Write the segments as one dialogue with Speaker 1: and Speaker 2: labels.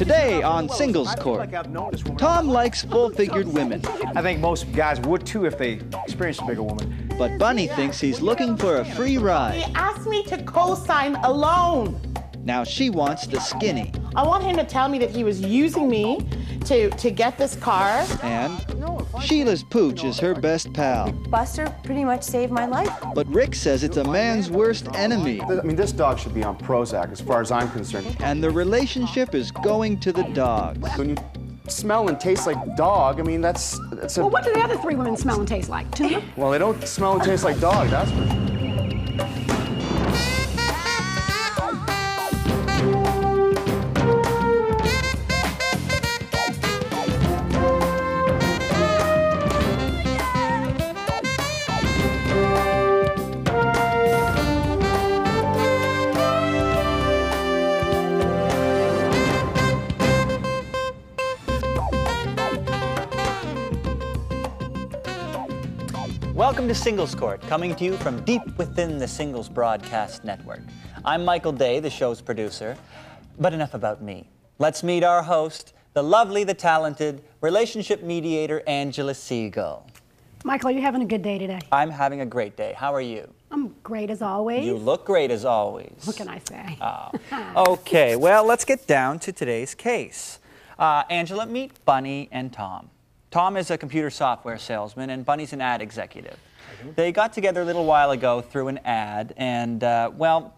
Speaker 1: Today on Singles Court, Tom likes full-figured women.
Speaker 2: I think most guys would too if they experienced a bigger woman.
Speaker 1: But Bunny thinks he's looking for a free ride.
Speaker 3: He asked me to co-sign a loan.
Speaker 1: Now she wants the skinny.
Speaker 3: I want him to tell me that he was using me to get this car.
Speaker 1: And Sheila's pooch is her best pal.
Speaker 4: Buster pretty much saved my life.
Speaker 1: But Rick says it's a man's worst enemy.
Speaker 2: I mean, this dog should be on Prozac as far as I'm concerned.
Speaker 1: And the relationship is going to the dogs.
Speaker 2: When you smell and taste like dog, I mean, that's a...
Speaker 5: Well, what do the other three women smell and taste like? Tuna?
Speaker 2: Well, they don't smell and taste like dog, that's for sure.
Speaker 6: Welcome to Singles Court, coming to you from deep within the Singles Broadcast Network. I'm Michael Day, the show's producer, but enough about me. Let's meet our host, the lovely, the talented, relationship mediator, Angela Siegel.
Speaker 5: Michael, are you having a good day today?
Speaker 6: I'm having a great day. How are you?
Speaker 5: I'm great as always.
Speaker 6: You look great as always.
Speaker 5: What can I say?
Speaker 6: Okay, well, let's get down to today's case. Angela, meet Bunny and Tom. Tom is a computer software salesman, and Bunny's an ad executive. They got together a little while ago through an ad, and, well,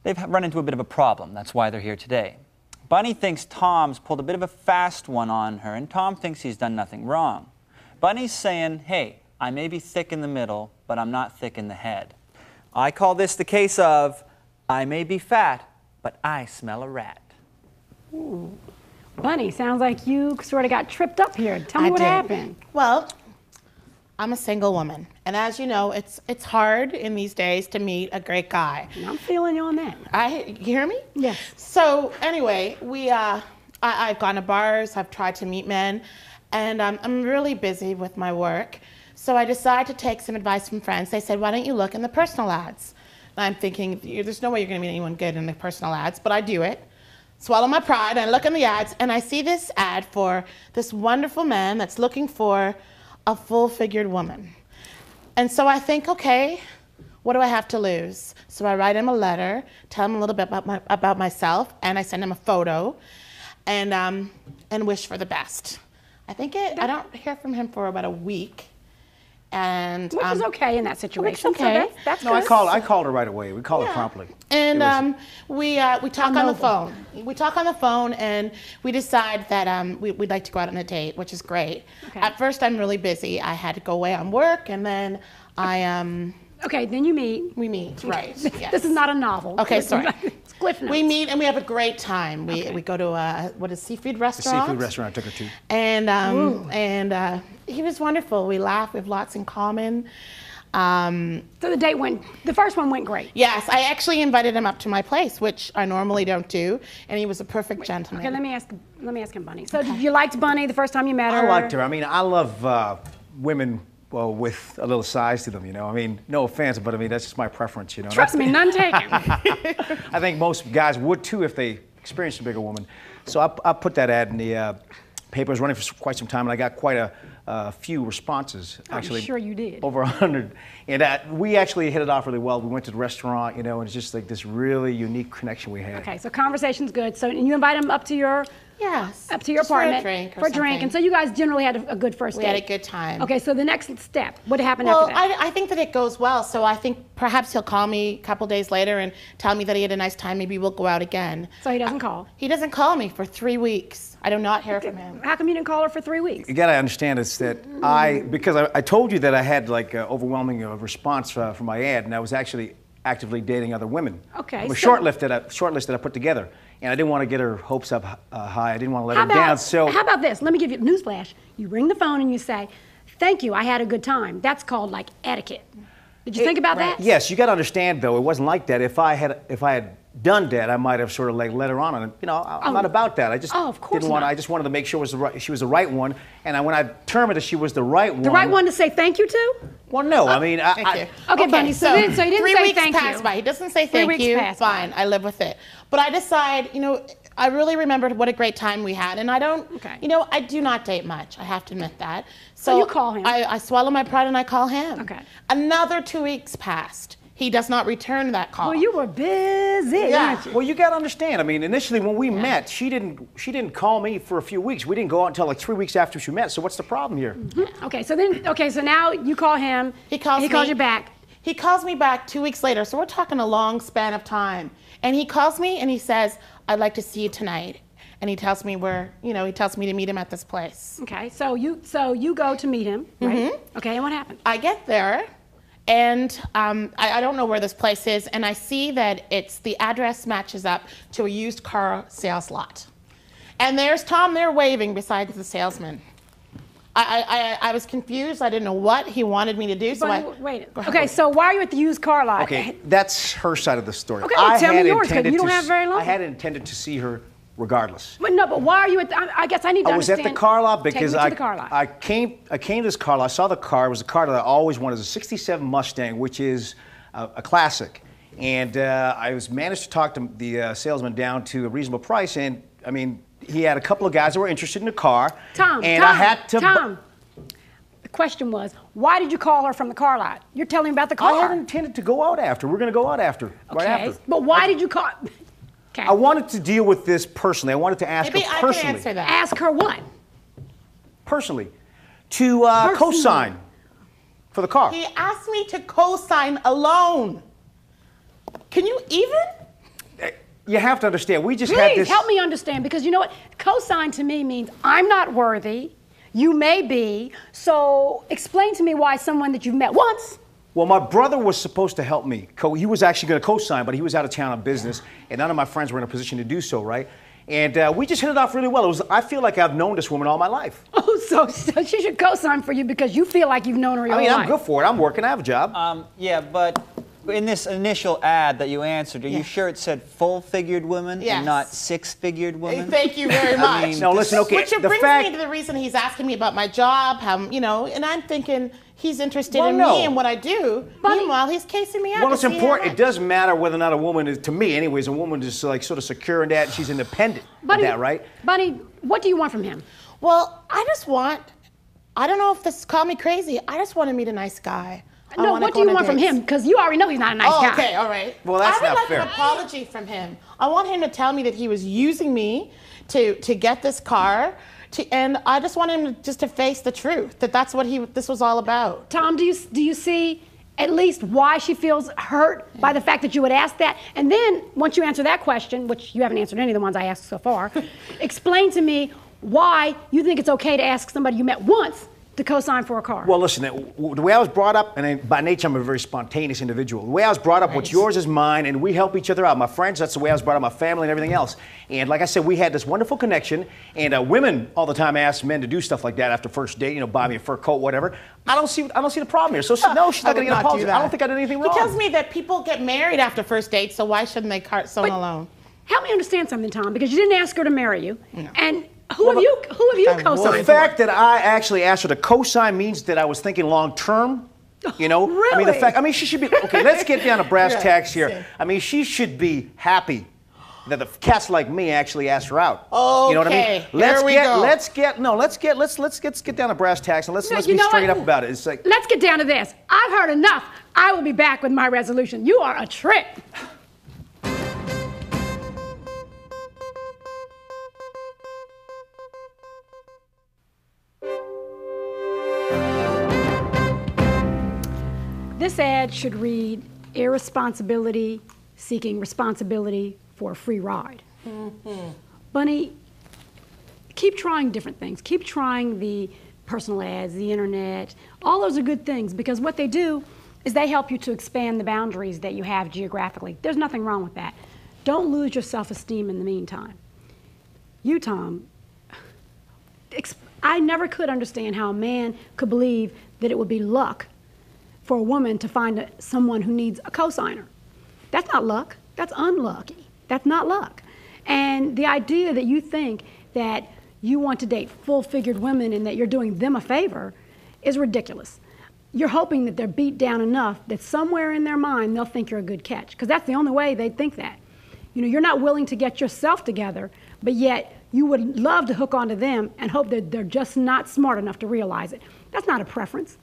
Speaker 6: they've run into a bit of a problem. That's why they're here today. Bunny thinks Tom's pulled a bit of a fast one on her, and Tom thinks he's done nothing wrong. Bunny's saying, hey, I may be thick in the middle, but I'm not thick in the head. I call this the case of, I may be fat, but I smell a rat.
Speaker 5: Ooh. Bunny, sounds like you sort of got tripped up here. Tell me what happened.
Speaker 3: Well, I'm a single woman, and as you know, it's hard in these days to meet a great guy.
Speaker 5: I'm feeling you on that.
Speaker 3: You hear me?
Speaker 5: Yes.
Speaker 3: So anyway, I've gone to bars, I've tried to meet men, and I'm really busy with my work. So I decided to take some advice from friends. They said, why don't you look in the personal ads? And I'm thinking, there's no way you're going to meet anyone good in the personal ads, but I do it. Swallow my pride, and I look in the ads, and I see this ad for this wonderful man that's looking for a full-figured woman. And so I think, okay, what do I have to lose? So I write him a letter, tell him a little bit about myself, and I send him a photo, and wish for the best. I don't hear from him for about a week. And
Speaker 5: which is okay in that situation.
Speaker 3: Okay.
Speaker 5: So that's
Speaker 2: no,
Speaker 5: good.
Speaker 2: I called her right away. We called her promptly.
Speaker 3: And we talk on the phone. We talk on the phone, and we decide that we'd like to go out on a date, which is great.
Speaker 5: Okay.
Speaker 3: At first, I'm really busy. I had to go away on work, and then
Speaker 5: Okay, then you meet.
Speaker 3: We meet, right? Yes.
Speaker 5: This is not a novel.
Speaker 3: Okay, sorry.
Speaker 5: It's Cliff Notes.
Speaker 3: We meet and we have a great time. We go to a seafood restaurant.
Speaker 2: The seafood restaurant I took her to.
Speaker 3: And he was wonderful. We laughed. We have lots in common.
Speaker 5: So the first one went great.
Speaker 3: Yes, I actually invited him up to my place, which I normally don't do, and he was a perfect gentleman.
Speaker 5: Okay, let me ask him, Bunny. So you liked Bunny the first time you met her?
Speaker 2: I liked her. I mean, I love women. Well, with a little size to them, you know. I mean, no offense, but I mean, that's just my preference, you know.
Speaker 5: Trust me, none taken.
Speaker 2: I think most guys would too if they experienced a bigger woman. So I put that ad in the paper. It was running for quite some time, and I got quite a few responses. Actually,
Speaker 5: I'm sure you did.
Speaker 2: Over 100. And we actually hit it off really well. We went to the restaurant, you know, and it's just like this really unique connection we had.
Speaker 5: Okay, so conversation's good. So and you invite him up to your apartment
Speaker 3: for a drink.
Speaker 5: And so you guys generally had a good first date.
Speaker 3: We had a good time.
Speaker 5: Okay, so the next step, what happened after that?
Speaker 3: Well, I think that it goes well. So I think perhaps he'll call me a couple days later and tell me that he had a nice time. Maybe we'll go out again.
Speaker 5: So he doesn't call?
Speaker 3: He doesn't call me for 3 weeks. I do not hear from him.
Speaker 5: How come you didn't call her for 3 weeks?
Speaker 2: You gotta understand is that because I told you that I had like overwhelming response from my ad, and I was actually actively dating other women.
Speaker 5: Okay.
Speaker 2: It was shortlist that I put together, and I didn't want to get her hopes up high. I didn't want to let her down. So
Speaker 5: how about this? Let me give you a newsflash. You ring the phone and you say, "Thank you, I had a good time." That's called like etiquette. Did you think about that?
Speaker 2: Yes, you got to understand though, it wasn't like that. If I had done that, I might have sort of like led her on, and you know, I'm not about that. I just
Speaker 5: of course
Speaker 2: didn't want.
Speaker 5: not.
Speaker 2: I just wanted to make sure she was the right one, and when I determined that she was the right one.
Speaker 5: The right one to say thank you to?
Speaker 2: Well, no, I mean,
Speaker 3: Thank you.
Speaker 5: Okay, Bunny. So he didn't
Speaker 3: 3
Speaker 5: say
Speaker 3: weeks
Speaker 5: thank you.
Speaker 3: passed by. He doesn't say thank you.
Speaker 5: Fine.
Speaker 3: I live with it. But I decide, you know, I really remembered what a great time we had. And I don't,
Speaker 5: Okay.
Speaker 3: you know, I do not date much. I have to admit that.
Speaker 5: So you call him.
Speaker 3: I swallow my pride and I call him.
Speaker 5: Okay.
Speaker 3: Another 2 weeks passed. He does not return that call.
Speaker 5: Well, you were busy,
Speaker 3: Yeah.
Speaker 5: weren't you?
Speaker 2: Well, you got to understand. I mean, initially when we met, she didn't call me for a few weeks. We didn't go out until like 3 weeks after she met. So what's the problem here?
Speaker 5: Okay, so now you call him.
Speaker 3: He calls
Speaker 5: He
Speaker 3: me.
Speaker 5: calls you back.
Speaker 3: He calls me back 2 weeks later. So we're talking a long span of time. And he calls me and he says, I'd like to see you tonight. And he tells me he tells me to meet him at this place.
Speaker 5: Okay, so you go to meet him, right? Okay, and what happened?
Speaker 3: I get there, and I don't know where this place is, and I see that the address matches up to a used car sales lot. And there's Tom there waving beside the salesman. I was confused. I didn't know what he wanted me to do. So
Speaker 5: Wait. Okay, so why are you at the used car lot?
Speaker 2: Okay, that's her side of the story.
Speaker 5: Okay, well, tell me
Speaker 2: had
Speaker 5: yours, 'cause
Speaker 2: intended
Speaker 5: you don't
Speaker 2: to
Speaker 5: have very long.
Speaker 2: I had intended to see her regardless.
Speaker 5: But why are you at? I guess I need to
Speaker 2: I was
Speaker 5: understand.
Speaker 2: at the car lot because
Speaker 5: Take me to the car lot.
Speaker 2: I came to this car lot. I saw the car. It was a car that I always wanted. It was a '67 Mustang, which is a classic. And I managed to talk to the salesman down to a reasonable price. And I mean, he had a couple of guys that were interested in the car.
Speaker 5: Tom,
Speaker 2: I had to.
Speaker 5: Tom. The question was, why did you call her from the car lot? You're telling me about the car.
Speaker 2: I had intended to go out after. We're going to go out after. Right
Speaker 5: Okay,
Speaker 2: after.
Speaker 5: but why did you call? Okay.
Speaker 2: I wanted to deal with this personally. I wanted to ask
Speaker 3: maybe
Speaker 2: her
Speaker 3: I
Speaker 2: personally.
Speaker 3: can answer that.
Speaker 5: Ask her what?
Speaker 2: Personally, to co-sign for the car.
Speaker 3: He asked me to co-sign alone. Can you even?
Speaker 2: You have to understand. We just had
Speaker 5: Please
Speaker 2: this.
Speaker 5: help me understand, because you know what? Co-sign to me means I'm not worthy. You may be. So explain to me why someone that you've met once.
Speaker 2: Well, my brother was supposed to help me. He was actually going to co-sign, but he was out of town on business, and none of my friends were in a position to do so, right? And we just hit it off really well. I feel like I've known this woman all my life.
Speaker 5: Oh, so she should co-sign for you because you feel like you've known her your
Speaker 2: I mean,
Speaker 5: whole
Speaker 2: I'm
Speaker 5: life.
Speaker 2: good for it. I'm working. I have a job.
Speaker 6: Yeah, but in this initial ad that you answered, are you sure it said full-figured woman
Speaker 3: Yes.
Speaker 6: and not six-figured woman?
Speaker 3: Thank you very much.
Speaker 2: No, listen, okay.
Speaker 3: Which
Speaker 2: the
Speaker 3: brings
Speaker 2: fact,
Speaker 3: me to the reason he's asking me about my job, and I'm thinking he's interested
Speaker 2: Well,
Speaker 3: in
Speaker 2: no.
Speaker 3: me and what I do.
Speaker 5: Bunny.
Speaker 3: Meanwhile, he's casing me out.
Speaker 2: well,
Speaker 3: to
Speaker 2: it's
Speaker 3: see how
Speaker 2: important. It
Speaker 3: much.
Speaker 2: doesn't matter whether or not a woman is, to me anyways, a woman is like sort of secure in that, and she's independent of that, right?
Speaker 5: Bunny, what do you want from him?
Speaker 3: Well, I don't know if this call me crazy. I just want to meet a nice guy. I
Speaker 5: No,
Speaker 3: wanna
Speaker 5: what
Speaker 3: go
Speaker 5: do you
Speaker 3: on a
Speaker 5: want from
Speaker 3: date.
Speaker 5: him? Because you already know he's not a nice
Speaker 3: Oh,
Speaker 5: guy.
Speaker 3: okay, all right.
Speaker 2: Well, that's
Speaker 3: I would
Speaker 2: not
Speaker 3: like
Speaker 2: fair.
Speaker 3: an apology from him. I want him to tell me that he was using me to get this car, and I just want him to face the truth, that that's what this was all about.
Speaker 5: Tom, do you see at least why she feels hurt by the fact that you would ask that? And then once you answer that question, which you haven't answered any of the ones I asked so far, explain to me why you think it's okay to ask somebody you met once to co-sign for a car.
Speaker 2: Well, listen, the way I was brought up, and by nature I'm a very spontaneous individual. The way I was brought up, what's yours is mine, and we help each other out. My friends, that's the way I was brought up, my family and everything else. And like I said, we had this wonderful connection, and women all the time ask men to do stuff like that after first date, buy me a fur coat, whatever. I don't see the problem here. So no, she's not going to get an apology. I don't think I did anything wrong.
Speaker 3: He tells me that people get married after first date, so why shouldn't they cart someone alone?
Speaker 5: Help me understand something, Tom, because you didn't ask her to marry you. No. And who have you co-signed
Speaker 2: The
Speaker 5: for?
Speaker 2: fact that I actually asked her to co-sign means that I was thinking long term.
Speaker 5: Really?
Speaker 2: I mean, she should be, okay, let's get down to brass tacks here. I mean, she should be happy that the cats like me actually asked her out.
Speaker 3: Okay,
Speaker 2: you know what I mean? Let's get down to brass tacks and let's be straight up about it. It's like,
Speaker 5: let's get down to this. I've heard enough. I will be back with my resolution. You are a trip. This ad should read, irresponsibility seeking responsibility for a free ride. Bunny, keep trying different things. Keep trying the personal ads, the internet. All those are good things because what they do is they help you to expand the boundaries that you have geographically. There's nothing wrong with that. Don't lose your self-esteem in the meantime. You, Tom, I never could understand how a man could believe that it would be luck for a woman to find someone who needs a cosigner. That's not luck. That's unlucky. That's not luck. And the idea that you think that you want to date full-figured women and that you're doing them a favor is ridiculous. You're hoping that they're beat down enough that somewhere in their mind they'll think you're a good catch, because that's the only way they think that. You know, you're not willing to get yourself together, but yet you would love to hook onto them and hope that they're just not smart enough to realize it. That's not a preference.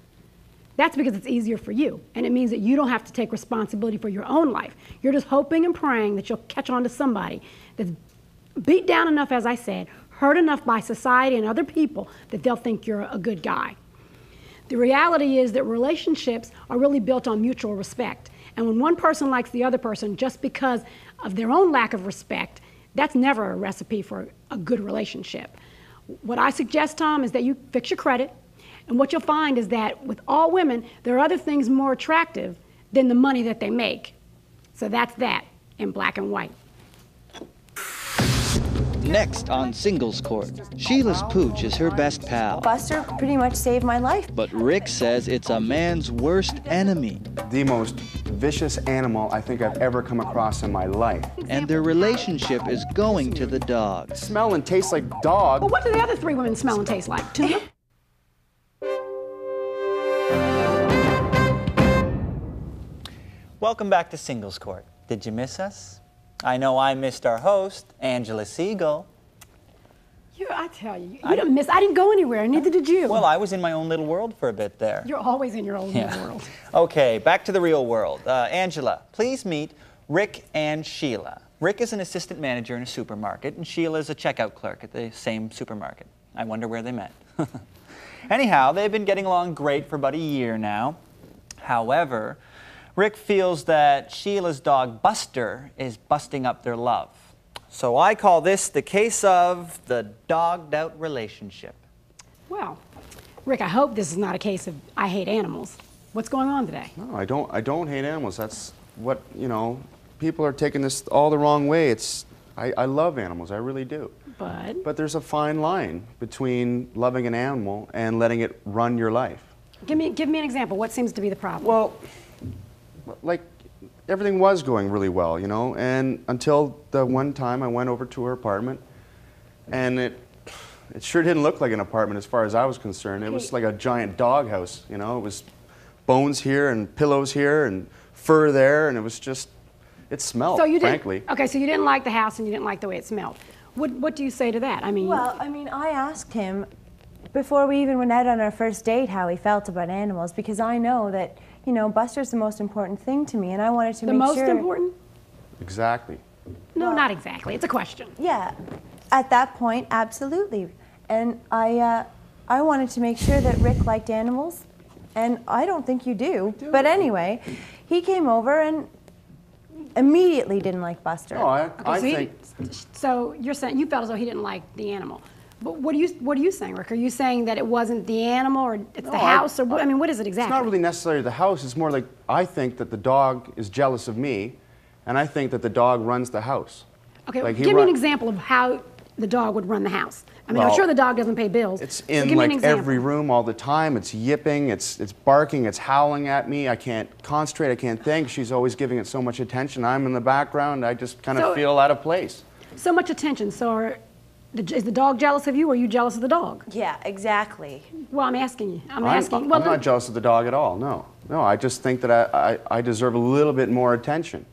Speaker 5: That's because it's easier for you, and it means that you don't have to take responsibility for your own life. You're just hoping and praying that you'll catch on to somebody that's beat down enough, as I said, hurt enough by society and other people that they'll think you're a good guy. The reality is that relationships are really built on mutual respect, and when one person likes the other person just because of their own lack of respect, that's never a recipe for a good relationship. What I suggest, Tom, is that you fix your credit. And what you'll find is that with all women, there are other things more attractive than the money that they make. So that's that in black and white.
Speaker 1: Next on Singles Court, Sheila's pooch is her best pal.
Speaker 4: Buster pretty much saved my life.
Speaker 1: But Rick says it's a man's worst enemy.
Speaker 7: The most vicious animal I think I've ever come across in my life.
Speaker 1: And their relationship is going to the dog.
Speaker 7: Smell and taste like dog.
Speaker 5: But what do the other 3 women smell and taste like? Tuna?
Speaker 6: Welcome back to Singles Court. Did you miss us? I know I missed our host, Angela Siegel.
Speaker 5: I tell you, I didn't go anywhere, neither did you.
Speaker 6: Well, I was in my own little world for a bit there.
Speaker 5: You're always in your own little world.
Speaker 6: Okay, back to the real world. Angela, please meet Rick and Sheila. Rick is an assistant manager in a supermarket, and Sheila is a checkout clerk at the same supermarket. I wonder where they met. Anyhow, they've been getting along great for about a year now. However, Rick feels that Sheila's dog Buster is busting up their love. So I call this the case of the dogged-out relationship.
Speaker 5: Well, Rick, I hope this is not a case of I hate animals. What's going on today?
Speaker 7: No, I don't hate animals. That's what, people are taking this all the wrong way. I love animals, I really do. But there's a fine line between loving an animal and letting it run your life.
Speaker 5: Give me an example. What seems to be the problem?
Speaker 7: Well, like, everything was going really well, and until the one time I went over to her apartment, and it sure didn't look like an apartment as far as I was concerned. It was like a giant doghouse, It was bones here and pillows here and fur there, and it smelled, frankly.
Speaker 5: Okay, so you didn't like the house and you didn't like the way it smelled. What do you say to that?
Speaker 4: Well, I asked him before we even went out on our first date how he felt about animals, because I know that Buster's the most important thing to me, and I wanted to make sure.
Speaker 5: The most important?
Speaker 7: Exactly.
Speaker 5: No, not exactly. It's a question.
Speaker 4: Yeah, at that point, absolutely. And I wanted to make sure that Rick liked animals, and I don't think you do. But anyway, he came over and immediately didn't like Buster.
Speaker 7: No, I think.
Speaker 5: So you're saying you felt as though he didn't like the animal. But what are you saying, Rick? Are you saying that it wasn't the animal, or it's the house, or what is it exactly?
Speaker 7: It's not really necessarily the house. It's more like I think that the dog is jealous of me, and I think that the dog runs the house.
Speaker 5: Okay,
Speaker 7: like
Speaker 5: give me an example of how the dog would run the house.
Speaker 7: Well,
Speaker 5: I'm sure the dog doesn't pay bills.
Speaker 7: It's in like every room all the time. It's yipping, it's barking, it's howling at me. I can't concentrate, I can't think. She's always giving it so much attention. I'm in the background. I just kind of feel out of place.
Speaker 5: So much attention. So is the dog jealous of you, or are you jealous of the dog?
Speaker 4: Yeah, exactly.
Speaker 5: Well, I'm asking you. I'm
Speaker 7: not jealous of the dog at all, no. No, I just think that I deserve a little bit more attention,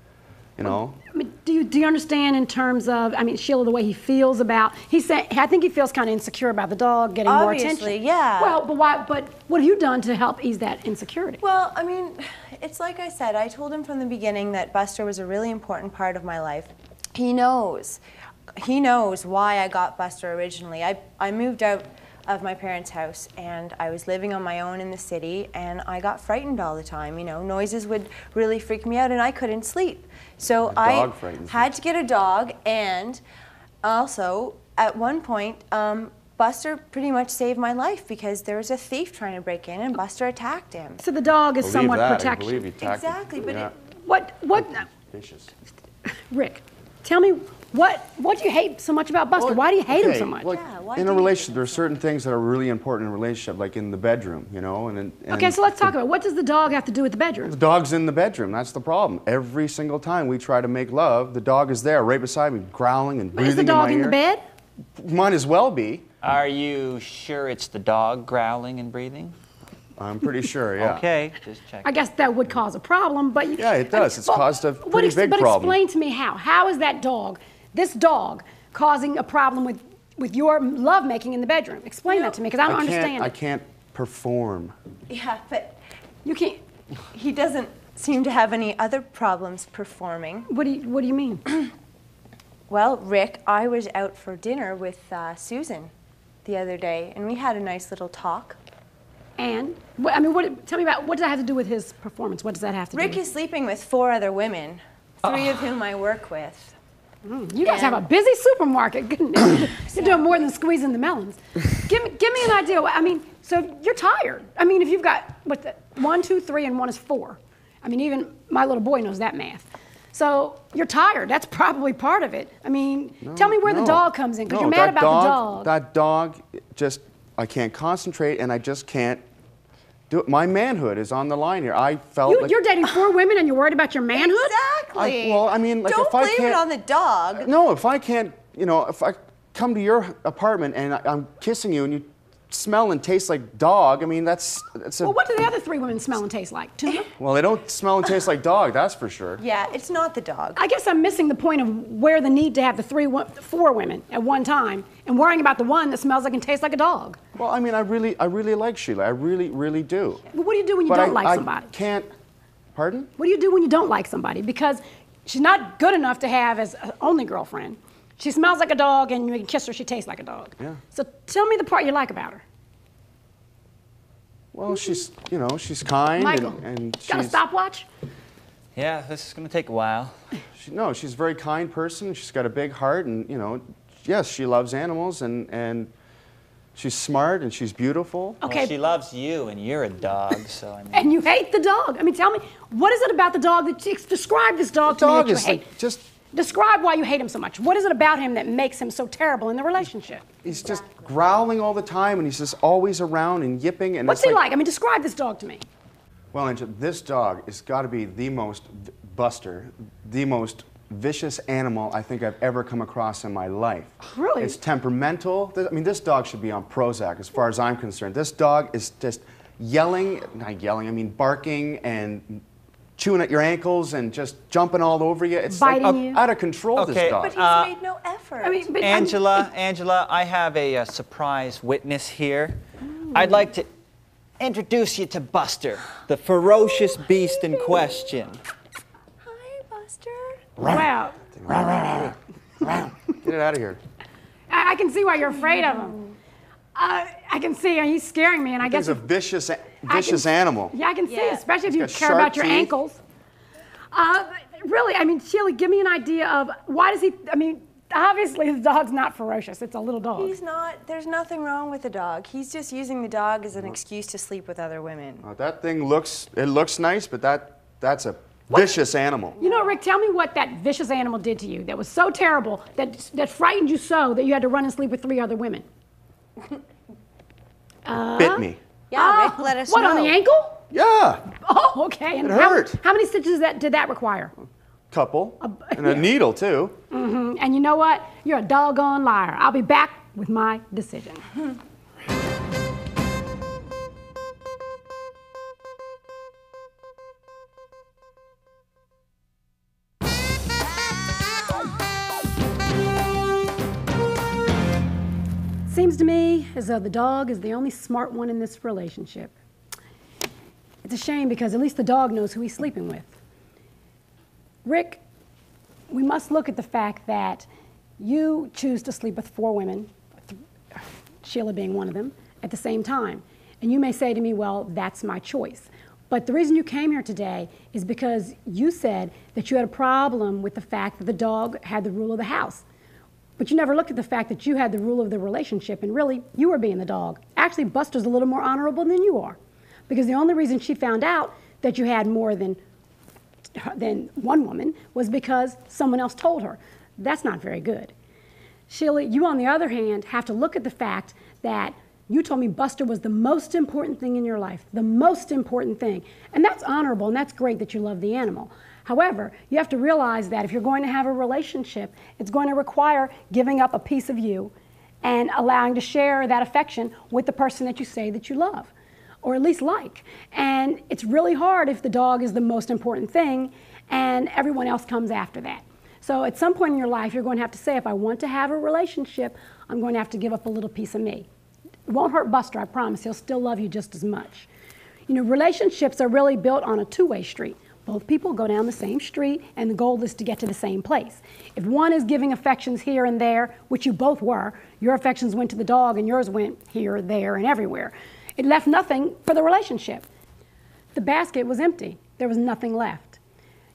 Speaker 5: Do you understand in terms of, Sheila, the way he feels about, I think he feels kind of insecure about the dog getting more attention.
Speaker 4: Obviously, yeah.
Speaker 5: Well, but what have you done to help ease that insecurity?
Speaker 4: Well, it's like I said, I told him from the beginning that Buster was a really important part of my life. He knows why I got Buster originally. I moved out of my parents' house, and I was living on my own in the city, and I got frightened all the time. Noises would really freak me out, and I couldn't sleep. So I had to get a dog, and also, at one point, Buster pretty much saved my life because there was a thief trying to break in, and Buster attacked him.
Speaker 5: So the dog is somewhat protection.
Speaker 7: I believe he attacked him.
Speaker 4: Exactly, but
Speaker 7: yeah.
Speaker 5: What?
Speaker 7: Vicious.
Speaker 5: Rick, tell me, what do you hate so much about Buster?
Speaker 7: Well,
Speaker 5: why do you hate him so much?
Speaker 7: Well, in a relationship, there are certain things that are really important in a relationship, like in the bedroom, and
Speaker 5: okay, so let's talk about it. What does the dog have to do with the bedroom?
Speaker 7: The dog's in the bedroom. That's the problem. Every single time we try to make love, the dog is there, right beside me, growling and breathing in my ear.
Speaker 5: Is the dog in the bed?
Speaker 7: Might as well be.
Speaker 6: Are you sure it's the dog growling and breathing?
Speaker 7: I'm pretty sure, yeah.
Speaker 6: Okay, just check.
Speaker 5: I guess that would cause a problem, but
Speaker 7: Yeah, it does. It's caused a pretty big
Speaker 5: but
Speaker 7: problem.
Speaker 5: explain to me how. How is that dog, this dog, causing a problem with your lovemaking in the bedroom? Explain that to me, because I don't understand
Speaker 7: I
Speaker 5: it.
Speaker 7: can't perform.
Speaker 4: Yeah, but
Speaker 5: You can't.
Speaker 4: he doesn't seem to have any other problems performing.
Speaker 5: What do you mean?
Speaker 4: Well, Rick, I was out for dinner with Susan the other day, and we had a nice little talk.
Speaker 5: And tell me about what does that have to do with his performance? What does that have to do?
Speaker 4: Rick is sleeping with 4 other women, 3 of whom I work with.
Speaker 5: You guys have a busy supermarket. Goodness. You're doing more than squeezing the melons. Give me an idea. I mean, so you're tired. I mean, if you've got 1, 2, 3, and 1 is 4. I mean, even my little boy knows that math. So you're tired. That's probably part of it. I mean, tell me where the dog comes in, because you're mad about the dog.
Speaker 7: That dog, I can't concentrate, and I just can't do it. My manhood is on the line here. I felt like...
Speaker 5: You're dating 4 women and you're worried about your manhood?
Speaker 4: Exactly.
Speaker 7: Like,
Speaker 4: don't
Speaker 7: if I
Speaker 4: blame
Speaker 7: can't...
Speaker 4: it on the dog.
Speaker 7: No, if I can't, if I come to your apartment and I'm kissing you and you smell and taste like dog, I mean, that's a...
Speaker 5: Well, what do the other 3 women smell and taste like? Tuna?
Speaker 7: Well, they don't smell and taste like dog, that's for sure.
Speaker 4: Yeah, it's not the dog.
Speaker 5: I guess I'm missing the point of where the need to have the 4 women at one time and worrying about the one that smells like and tastes like a dog.
Speaker 7: Well, I mean, I really like Sheila. I really, really do.
Speaker 5: But what do you do when you don't like somebody?
Speaker 7: I can't... Pardon?
Speaker 5: What do you do when you don't like somebody? Because she's not good enough to have as an only girlfriend. She smells like a dog, and you can kiss her, she tastes like a dog.
Speaker 7: Yeah.
Speaker 5: So tell me the part you like about her.
Speaker 7: Well, she's, she's kind
Speaker 5: Michael,
Speaker 7: and
Speaker 5: got a
Speaker 7: she's...
Speaker 5: stopwatch?
Speaker 6: Yeah, this is going to take a while.
Speaker 7: She's a very kind person. She's got a big heart, and, yes, she loves animals, and she's smart, and she's beautiful.
Speaker 5: Okay.
Speaker 6: Well, she loves you, and you're a dog, so I mean...
Speaker 5: And you hate the dog. I mean, tell me, what is it about the dog that... Describe this dog to me that you hate.
Speaker 7: Just...
Speaker 5: Describe why you hate him so much. What is it about him that makes him so terrible in the relationship?
Speaker 7: He's just growling all the time, and he's just always around and yipping. And
Speaker 5: What's he like? I mean, describe this dog to me.
Speaker 7: Well, Angela, this dog has got to be the most the most vicious animal I think I've ever come across in my life.
Speaker 5: Really?
Speaker 7: It's temperamental. I mean, this dog should be on Prozac as far as I'm concerned. This dog is just not yelling, I mean barking and chewing at your ankles and just jumping all over you. It's
Speaker 5: biting you.
Speaker 7: Out of control,
Speaker 6: Okay,
Speaker 7: this dog.
Speaker 4: But he's made no effort.
Speaker 5: I mean, but
Speaker 6: Angela, I have a surprise witness here. I'd like to introduce you to Buster, the ferocious beast in question.
Speaker 4: Hi, Buster.
Speaker 5: Wow.
Speaker 7: Get it out of here.
Speaker 5: I can see why you're afraid of him. I can see he's scaring me, and I guess...
Speaker 7: He's a vicious animal.
Speaker 5: Yeah, I can see, especially if you
Speaker 7: got
Speaker 5: care
Speaker 7: sharp
Speaker 5: about your
Speaker 7: teeth.
Speaker 5: ankles. Really, I mean, Sheila, give me an idea of why does he... I mean, obviously the dog's not ferocious. It's a little dog.
Speaker 4: He's not. There's nothing wrong with the dog. He's just using the dog as an excuse to sleep with other women.
Speaker 7: That thing looks nice, but that's a vicious animal.
Speaker 5: You know, Rick, tell me what that vicious animal did to you that was so terrible, that frightened you so that you had to run and sleep with 3 other women.
Speaker 7: Bit me.
Speaker 4: Yeah, Rick, let us
Speaker 5: What,
Speaker 4: know.
Speaker 5: on the ankle?
Speaker 7: Yeah,
Speaker 5: Oh, okay. And
Speaker 7: It hurt.
Speaker 5: How many stitches did that require?
Speaker 7: couple. And a needle, too.
Speaker 5: And you know what? You're a doggone liar. I'll be back with my decision. Seems to me as though the dog is the only smart one in this relationship. It's a shame because at least the dog knows who he's sleeping with. Rick, we must look at the fact that you choose to sleep with 4 women, Sheila being one of them, at the same time. And you may say to me, well, that's my choice. But the reason you came here today is because you said that you had a problem with the fact that the dog had the rule of the house. But you never looked at the fact that you had the rule of the relationship, and really, you were being the dog. Actually, Buster's a little more honorable than you are, because the only reason she found out that you had more than one woman was because someone else told her. That's not very good. Sheila, you, on the other hand, have to look at the fact that you told me Buster was the most important thing in your life, the most important thing. And that's honorable, and that's great that you love the animal. However, you have to realize that if you're going to have a relationship, it's going to require giving up a piece of you and allowing to share that affection with the person that you say that you love. or at least like. And it's really hard if the dog is the most important thing and everyone else comes after that. So at some point in your life, you're going to have to say, if I want to have a relationship, I'm going to have to give up a little piece of me. It won't hurt Buster, I promise. He'll still love you just as much. You know, relationships are really built on a two-way street. Both people go down the same street, and the goal is to get to the same place. If one is giving affections here and there, which you both were, your affections went to the dog and yours went here, there, and everywhere. It left nothing for the relationship. The basket was empty. There was nothing left.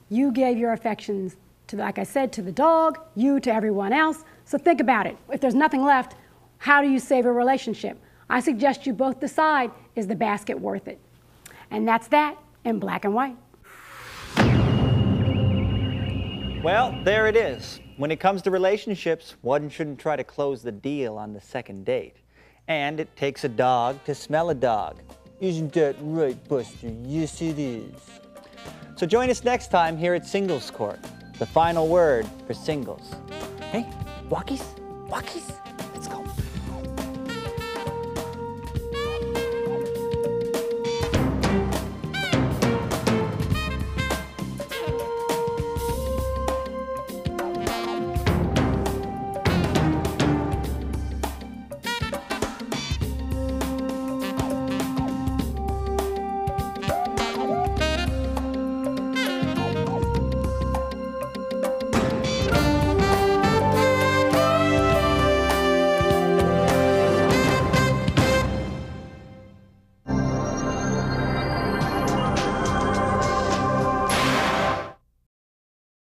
Speaker 5: You gave your affections to, like I said, to the dog, you to everyone else. So think about it. If there's nothing left, how do you save a relationship? I suggest you both decide, is the basket worth it? And that's that in black and white.
Speaker 6: Well, there it is. When it comes to relationships, one shouldn't try to close the deal on the second date. And it takes a dog to smell a dog. Isn't that right, Buster? Yes, it is. So join us next time here at Singles Court, the final word for singles. Hey, walkies, walkies, let's go.